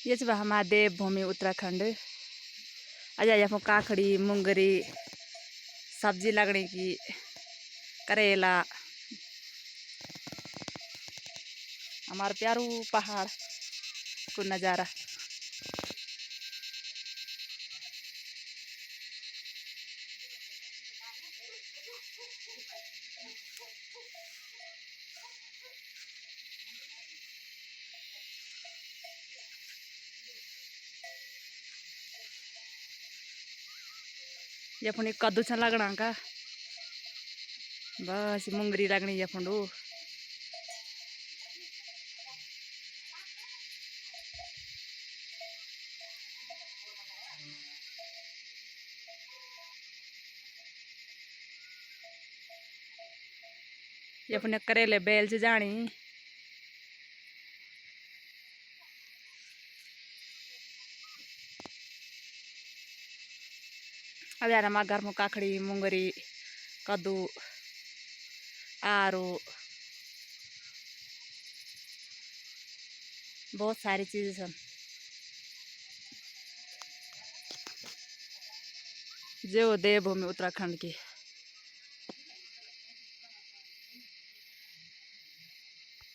ये हमारा देवभूमि उत्तराखंड। अजा यहाँ काखड़ी मुंगरी सब्जी लगने की करेला हमारा प्यारू पहाड़ को नज़ारा। ये पुणी कद्दू छ लगना का बस मुंगरी लगनी ये फुंडू। ये पुणे करेले बेल से जानी। अब यार हमारे घर में काखड़ी मुंगरी कद्दू आरू बहुत सारी चीज़ें सन जो देवभूमि उत्तराखंड की।